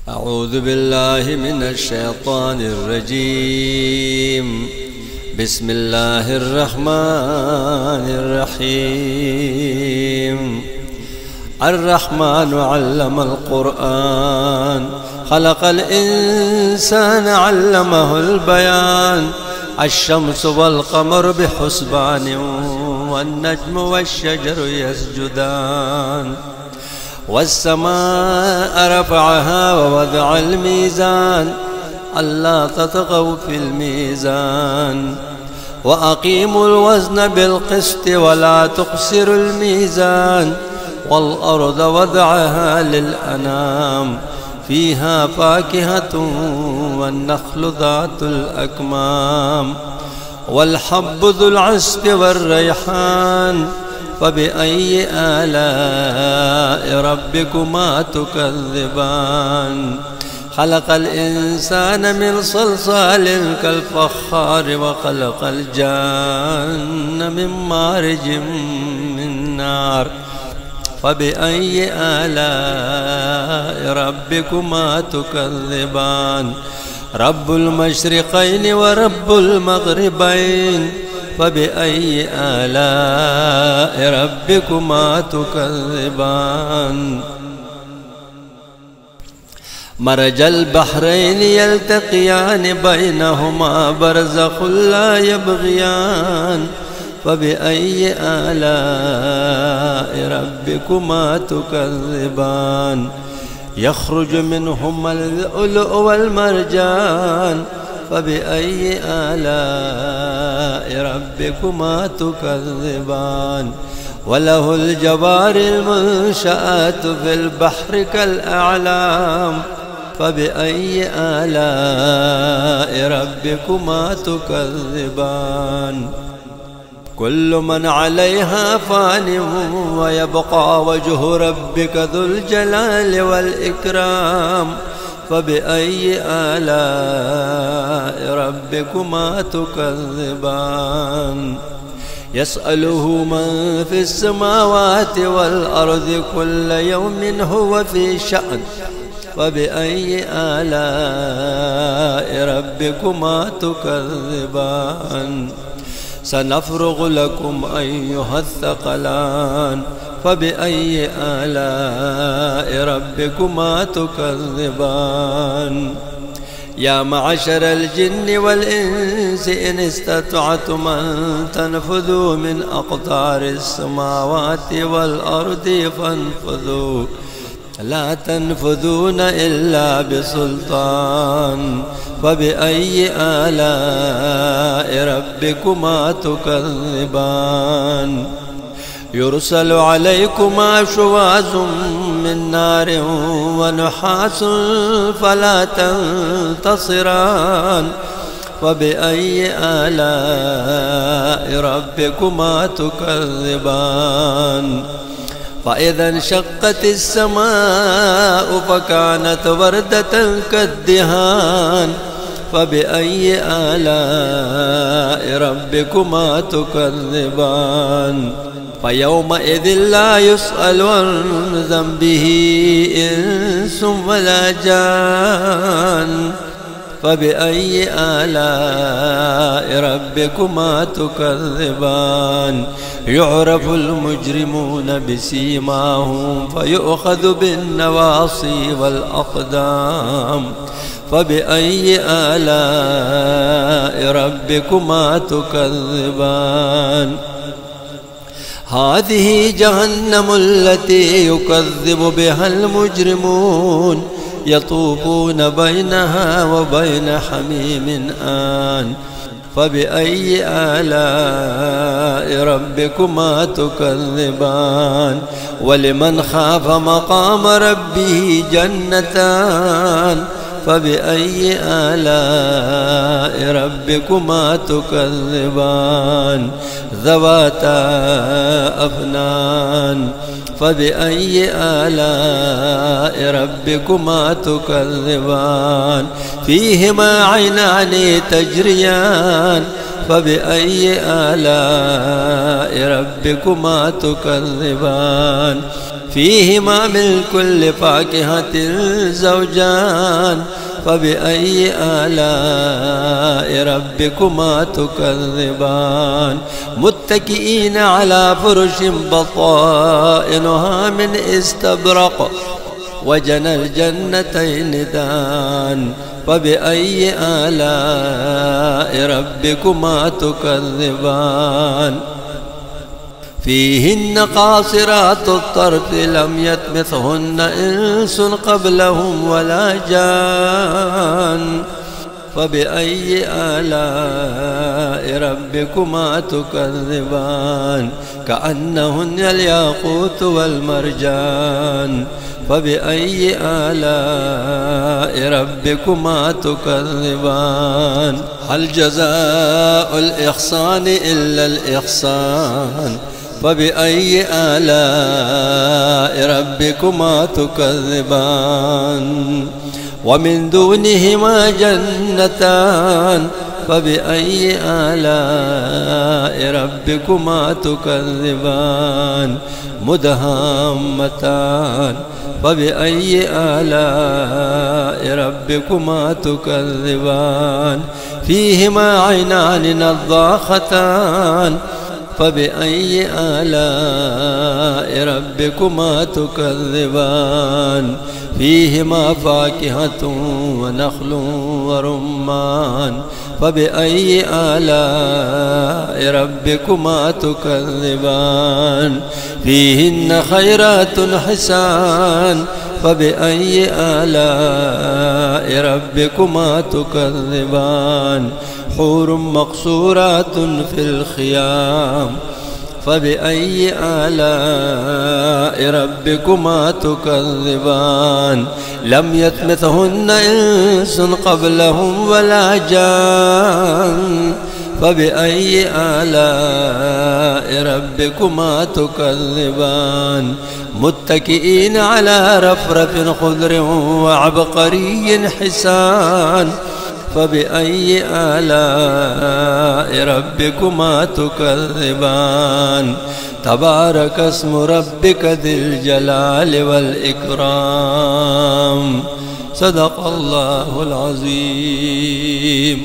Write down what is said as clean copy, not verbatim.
أعوذ بالله من الشيطان الرجيم. بسم الله الرحمن الرحيم. الرحمن علم القرآن، خلق الإنسان علمه البيان. الشمس والقمر بحسبان، والنجم والشجر يسجدان. والسماء رفعها ووضع الميزان، ألا تطغوا في الميزان. وأقيموا الوزن بالقسط ولا تخسروا الميزان. والأرض وضعها للأنام، فيها فاكهة والنخل ذات الأكمام. والحب ذو العصف والريحان، فبأي آلاء ربكما تكذبان. خلق الإنسان من صلصال كالفخار، وخلق الجان من مارج من نار. فبأي آلاء ربكما تكذبان. رب المشرقين ورب المغربين، فبأي آلاء ربكما تكذبان. مرج البحرين يلتقيان، بينهما برزخ لا يبغيان. فبأي آلاء ربكما تكذبان. يخرج منهما اللؤلؤ والمرجان. فبأي آلاء ربكما تكذبان. وله الجوار المنشآت في البحر كالأعلام. فبأي آلاء ربكما تكذبان. كل من عليها فان، ويبقى وجه ربك ذو الجلال والإكرام. فبأي آلاء ربكما تكذبان. يسأله من في السماوات والأرض، كل يوم هو في شأن. فبأي آلاء ربكما تكذبان. سنفرغ لكم أيها الثقلان. فبأي آلاء ربكما تكذبان. يا معشر الجن والإنس، إن استطعتم أن تنفذوا من أقطار السماوات والأرض فانفذوا، لا تنفذون إلا بسلطان. فبأي آلاء ربكما تكذبان. يرسل عليكما شواظ من نار ونحاس، فلا تنتصران. فبأي آلاء ربكما تكذبان. فإذا انشقت السماء فكانت وردة كالدهان. فبأي آلاء ربكما تكذبان. فيومئذ لا يسأل عن ذنبه إنس ولا جان. فبأي آلاء ربكما تكذبان. يعرف المجرمون بسيماهم، فيؤخذ بالنواصي والأقدام. فبأي آلاء ربكما تكذبان. هذه جهنم التي يكذب بها المجرمون، يطوفون بينها وبين حميم آن. فبأي آلاء ربكما تكذبان. ولمن خاف مقام ربه جنتان. فبأي آلاء ربكما تكذبان. ذواتا أفنان. فبأي آلاء ربكما تكذبان. فيهما عينان تجريان. فبأي آلاء ربكما تكذبان. فيهما من كل فاكهة زوجان فبأي آلاء ربكما تكذبان متكئين على فرش بطائنها من استبرق وجنى الجنتين دان فبأي آلاء ربكما تكذبان فيهن قاصرات الطرف لم يطمثهن إنس قبلهم ولا جان فبأي آلاء ربكما تكذبان كأنهن الياقوت والمرجان فبأي آلاء ربكما تكذبان هل جزاء الإحسان إلا الإحسان فبأي آلاء ربكما تكذبان ومن دونهما جنتان فبأي آلاء ربكما تكذبان مدهامتان فبأي آلاء ربكما تكذبان فيهما عينان نضاختان فبأي آلاء ربكما تكذبان فيهما فاكهة ونخل ورمان فبأي آلاء ربكما تكذبان فيهن خيرات حسان فبأي آلاء ربكما تكذبان حور مقصورات في الخيام فبأي آلاء ربكما تكذبان لم يطمثهن إنس قبلهم ولا جان فبأي آلاء ربكما تكذبان متكئين على رفرف خضر وعبقري حسان فبأي آلاء ربكما تكذبان تبارك اسم ربك ذي الجلال والإكرام صدق الله العظيم.